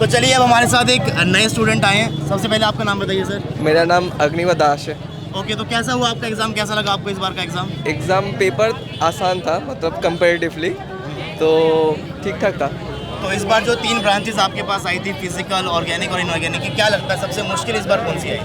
तो चलिए अब हमारे साथ एक नए स्टूडेंट आए हैं। सबसे पहले आपका नाम बताइए सर। मेरा नाम अग्निवा दास है। ओके, तो कैसा हुआ आपका एग्ज़ाम, कैसा लगा आपको इस बार का एग्ज़ाम? एग्ज़ाम पेपर आसान था, मतलब कंपैरेटिवली तो ठीक ठाक था। तो इस बार जो 3 ब्रांचेस आपके पास आई थी, फिजिकल, ऑर्गेनिक और इनऑर्गेनिक की, क्या लगता है सबसे मुश्किल इस बार कौन सी आई?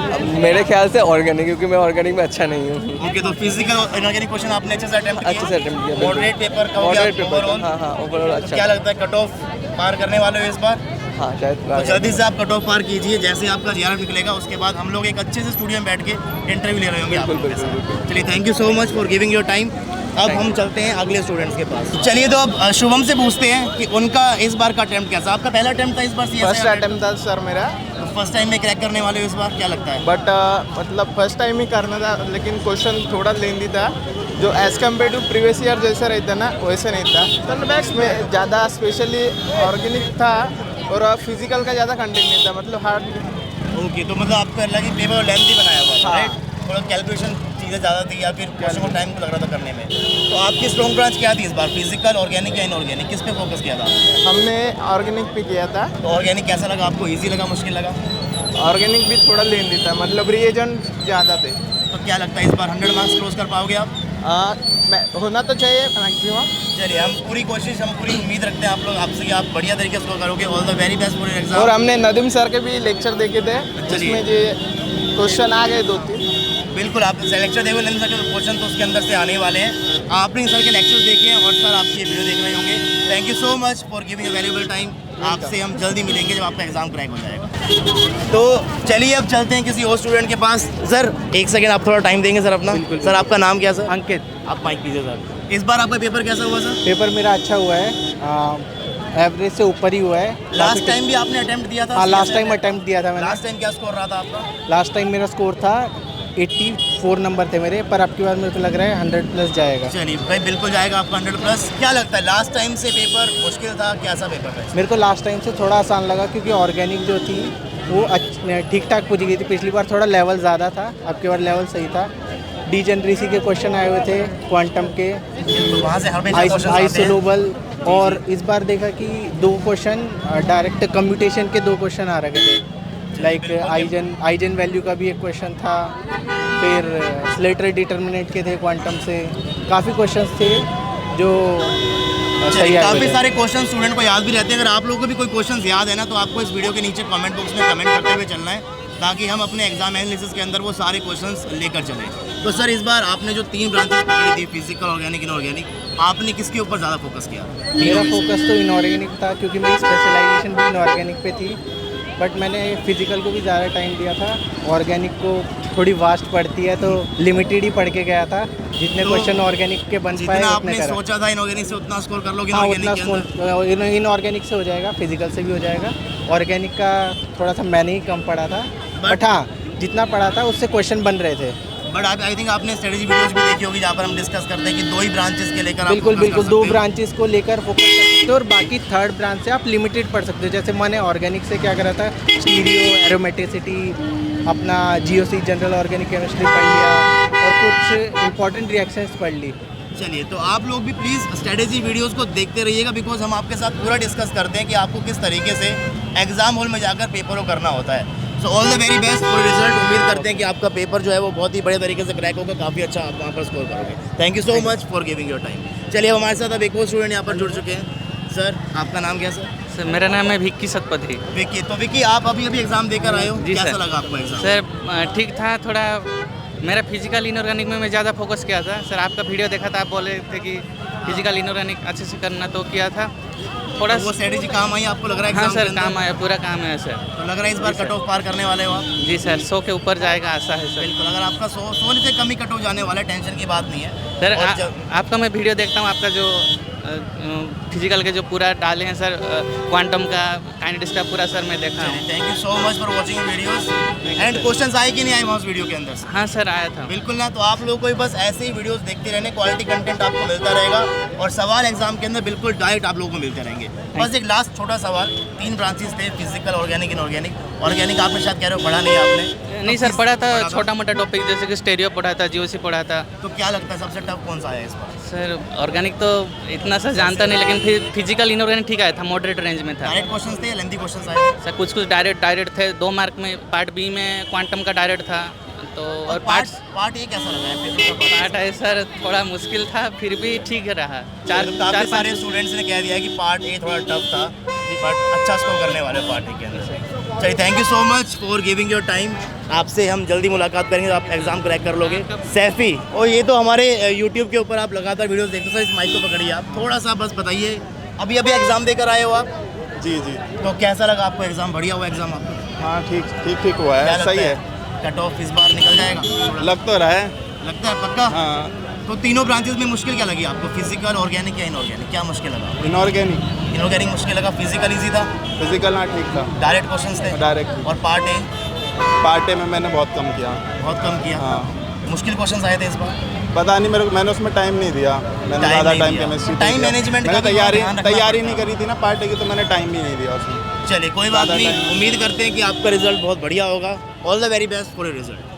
अब मेरे ख्याल से ऑर्गेनिक, क्योंकि मैं ऑर्गेनिक में अच्छा नहीं हूँ। ओके, तो फिजिकल और इनऑर्गेनिक क्वेश्चन आपने अच्छे से अटेम्प्ट किया? अच्छे से अटेम्प्ट किया। मॉडरेट पेपर का हो मॉडरेट गया पेपर, ओवरऑल? हाँ ओवरऑल तो अच्छा। क्या लगता है कट ऑफ पार करने वाले हो इस बार? हाँ शायद। तो जल्दी से आप कट ऑफ पार कीजिए, जैसे आपका जीआरएफ निकलेगा उसके बाद हम लोग एक अच्छे से स्टूडियो में बैठ के इंटरव्यू ले रहे होंगे आप लोगों के साथ। चलिए, thank you so much for giving your time. अब हम चलते हैं अगले स्टूडेंट्स के पास। चलिए, तो अब शुभम से पूछते हैं कि उनका इस बार का अटेम्प्ट कैसा? आपका पहला अटेम्प्ट था इस बार? फर्स्ट अटेम्प्ट था सर मेरा। फर्स्ट टाइम में क्रैक करने वाले हो इस बार, क्या लगता है? बट मतलब फर्स्ट टाइम ही करना था, लेकिन क्वेश्चन थोड़ा लेंदी था, जो as compare to previous year जैसा रहता ना वैसे नहीं था। तो इसमें ज़्यादा स्पेशली ऑर्गेनिक था और फिजिकल का ज़्यादा कंटेंट नहीं था, मतलब हार्ड। ओके, तो मतलब आपको लगा कि पेपर लेंथी बनाया हुआ था, हाँ। राइट? थोड़ा कैलकुलेशन चीज़ें ज़्यादा थी या फिर क्वेश्चन को टाइम को लग रहा था करने में? तो आपकी स्ट्रॉन्ग ब्रांच क्या थी इस बार, फिजिकल, ऑर्गेनिक या इनऑर्गेनिक, किस पे फोकस किया था? हमने ऑर्गेनिक पे किया था। तो ऑर्गेनिक कैसा लगा आपको, ईजी लगा, मुश्किल लगा? ऑर्गेनिक भी थोड़ा लेंदी था, मतलब रिएजेंट ज़्यादा थे। तो क्या लगता है इस बार 100 मार्क्स क्लोज कर पाओगे आप? होना तो चाहिए मैक्सिमम। चलिए, हम पूरी कोशिश, हम पूरी उम्मीद रखते हैं आप लोग आपसे कि आप बढ़िया तरीके से स्कोर करोगे। All the very best for your exam. और हमने नदीम सर के भी लेक्चर देखे थे, जिसमें जो क्वेश्चन आ गए 2-3। बिल्कुल, आप लेक्चर देखो, लेकिन सर के क्वेश्चन तो उसके अंदर से आने वाले हैं। आपने सर के लेक्चर देखे हैं और सर आपकी वीडियो देख रहे होंगे। Thank you so much for giving a valuable time. आपसे हम जल्दी मिलेंगे जब आपका एग्जाम क्रैक हो जाएगा। तो चलिए अब चलते हैं किसी और स्टूडेंट के पास। सर एक सेकंड, आप थोड़ा टाइम देंगे सर अपना? सर आपका नाम क्या सर? अंकित। आप माइक कीजिए सर। इस बार आपका पेपर कैसा हुआ सर? पेपर मेरा अच्छा हुआ है, एवरेज से ऊपर ही हुआ है। लास्ट टाइम भी आपने अटेम्प्ट दिया था? हाँ, लास्ट टाइम अटेम्प्ट दिया था मैंने। लास्ट टाइम क्या स्कोर रहा था आपका? लास्ट टाइम मेरा स्कोर था 84 नंबर थे मेरे, पर आपकी बार मेरे को लग रहा है 100 प्लस जाएगा। चलिए भाई, बिल्कुल जाएगा आपका 100 प्लस। क्या लगता है लास्ट टाइम से पेपर मुश्किल था, कैसा पेपर था? मेरे को लास्ट टाइम से थोड़ा आसान लगा, क्योंकि ऑर्गेनिक जो थी वो ठीक ठाक पूछ गई थी। पिछली बार थोड़ा लेवल ज़्यादा था, आपकी बार लेवल सही था। डीजेनरेसी के क्वेश्चन आए हुए थे, क्वांटम के, वहाँ से हमेशा क्वेश्चन आते हैं। आइसोलोबल, और इस बार देखा कि 2 क्वेश्चन डायरेक्ट कम्यूटेशन के 2 क्वेश्चन आ रहे थे। लाइक आइजन वैल्यू का भी एक क्वेश्चन था, फिर स्लेटरी डिटर्मिनेंट के थे, क्वांटम से काफ़ी क्वेश्चंस थे जो सही आए काफ़ी थे। सारे क्वेश्चन स्टूडेंट को याद भी रहते हैं। अगर आप लोगों को भी कोई क्वेश्चन याद है ना, तो आपको इस वीडियो के नीचे कमेंट बॉक्स में कमेंट करते हुए चलना है, ताकि हम अपने एग्जाम एनालिसिस के अंदर वो सारे क्वेश्चंस लेकर चलें। तो सर इस बार आपने जो 3 ब्रांचेस पकड़ी थी, फिजिकल, ऑर्गेनिक, इनऑर्गेनिक, आपने किसके ऊपर ज़्यादा फोकस किया? मेरा फोकस तो इनऑर्गेनिक था, क्योंकि मेरी स्पेशलाइजेशन भी इनऑर्गेनिक पे थी। बट मैंने फिजिकल को भी ज़्यादा टाइम दिया था। ऑर्गेनिक को थोड़ी वास्ट पड़ती है, तो लिमिटेड ही पढ़ के गया था। जितने तो क्वेश्चन ऑर्गेनिक के बन पाए जितना उतने आपने करा। सोचा था इनऑर्गेनिक से, उतना स्कोर कर लोगे हाँ, इनऑर्गेनिक उतना के अंदर? इनऑर्गेनिक से हो जाएगा, फिजिकल से भी हो जाएगा। ऑर्गेनिक का थोड़ा सा मैंने ही कम पढ़ा था, बट हाँ जितना पढ़ा था उससे क्वेश्चन बन रहे थे। बट आई थिंक आपने स्ट्रेटेजी वीडियोस भी देखी होगी, जहाँ पर हम डिस्कस करते हैं कि 2 ही ब्रांचेस के लेकर आप बिल्कुल focus बिल्कुल कर 2 सकते हो। ब्रांचेस को लेकर फोकस कर सकते हो, और बाकी थर्ड ब्रांच से आप लिमिटेड पढ़ सकते हो। जैसे मैंने ऑर्गेनिक से क्या करा था, स्टीरियो, एरोमेटिसिटी, अपना जीओसी जनरल ऑर्गेनिक केमिस्ट्री पढ़ लिया, और कुछ इंपॉर्टेंट रिएक्शंस पढ़ ली। चलिए, तो आप लोग भी प्लीज़ स्ट्रेटेजी वीडियोस को देखते रहिएगा, बिकॉज हम आपके साथ पूरा डिस्कस करते हैं कि आपको किस तरीके से एग्जाम हॉल में जाकर पेपर को करना होता है। So all the very best for result. उम्मीद करते हैं कि आपका पेपर जो है वो बहुत ही बड़े तरीके से क्रैक होगा, काफ़ी अच्छा आप वहाँ पर स्कोर करोगे। Thank you so much for giving your time. चलिए, अब हमारे साथ अब एक और स्टूडेंट यहाँ पर जुड़ चुके हैं। सर आपका नाम क्या? सर मेरा नाम है विक्की सतपथी। विक्की, तो विक्की आप अभी एग्जाम देकर आए हो, जी कैसा सर। लगा आपको एग्जाम? सर ठीक था, थोड़ा मेरा फिजिकल इनऑर्गेनिक में मैं ज़्यादा फोकस किया था। सर आपका वीडियो देखा था, आप बोले थे कि फिजिकल इनऑर्गेनिक अच्छे से करना, तो किया था थोड़ा। तो वो स्ट्रेटेजी काम आई आपको, लग रहा है हाँ एग्जाम सर, के अंदर? काम आया, पूरा काम है सर। तो लग रहा है इस बार जी सर। कट ऑफ पार करने वाले हो आप? जी सर, 100 के ऊपर जाएगा, आशा है सर। बिल्कुल, अगर आपका 100 से कम ही कट ऑफ जाने वाला है, टेंशन की बात नहीं है सर और जब आपका मैं वीडियो देखता हूँ, आपका जो फिजिकल के जो पूरा डाले हैं सर, क्वांटम का, काइनेटिक्स का पूरा सर मैं देखा हूँ। Thank you so much for watching videos. And questions आए कि नहीं आए वहाँ उस वीडियो के अंदर से? हाँ सर, आया था। बिल्कुल ना, तो आप लोगों को भी बस ऐसे ही वीडियोस देखते रहने, क्वालिटी कंटेंट आपको मिलता रहेगा और सवाल एग्जाम के अंदर बिल्कुल डायरेक्ट आप लोगों को मिलते रहेंगे। बस एक लास्ट छोटा सवाल, 3 ब्रांचेस थे, फिजिकल, ऑर्गेनिक, इनऑर्गेनिक। ऑर्गेनिक आपने शायद कह रहे हो पढ़ा नहीं आपने? नहीं सर, पढ़ा था छोटा मोटा टॉपिक, जैसे कि स्टेरियो पढ़ा था, जीओसी पढ़ा था। तो क्या लगता है सबसे टफ कौन सा आया इस बार? सर ऑर्गेनिक तो इतना सा जानता नहीं, लेकिन फिर फिजिकल इनऑर्गेनिक ठीक आया था, मॉडरेट रेंज में था। डायरेक्ट क्वेश्चंस थे या लेंथी क्वेश्चंस आए? सर कुछ कुछ डायरेक्ट थे, 2 मार्क में पार्ट बी में क्वांटम का डायरेक्ट था, तो और पार्ट ए कैसा लगा है पेपर का? पार्ट है सर थोड़ा मुश्किल था, फिर भी ठीक रहा। काफी चार सारे स्टूडेंट्स ने कह दिया है कि पार्ट ए थोड़ा टफ था, बट अच्छा स्कोर करने वाले पार्ट ए के अंदर। चलिए, thank you so much for giving your time. आपसे हम जल्दी मुलाकात करेंगे, तो आप एग्जाम क्रैक कर लोगे। सैफी, और ये तो हमारे यूट्यूब के ऊपर आप लगातार वीडियोस देखते हो सर, इस माइक को पकड़िए आप, थोड़ा सा बस बताइए, अभी एग्जाम देकर आए हो आप? जी जी। तो कैसा लगा आपको एग्जाम? बढ़िया हुआ एग्जाम आपको? हाँ, ठीक हुआ क्या है, लगता सही है। कट ऑफ इस बार निकल जाएगा? लग तो रहा है। लगता है पक्का? हाँ, तो तीनों ब्रांचेस में मुश्किल क्या लगी आपको? फिजिकल, ऑर्गेनिक या इनऑर्गेनिक, क्या मुश्किल लगा? इनऑर्गेनिक। इनऑर्गेनिक मुश्किल लगा। फिजिकल इजी था? फिजिकल हाँ ठीक था, डायरेक्ट क्वेश्चंस थे? डायरेक्ट। और पार्ट ए? पार्ट ए में मैंने बहुत कम किया। बहुत कम किया? हाँ, मुश्किल क्वेश्चंस आए थे इस बार? पता नहीं मेरे को, मैंने उसमें टाइम नहीं दिया। मैंने Time ज़्यादा नहीं टाइम दिया। केमिस्ट्री Time management का मैंने भी ध्यान रखना तैयारी नहीं पड़ता करी थी ना पार्ट ए की, तो मैंने टाइम भी नहीं दिया उसमें। चलिए, कोई बात ज़्यादा नहीं, time- उम्मीद करते हैं कि आपका रिजल्ट बहुत बढ़िया होगा। All the very best for your result.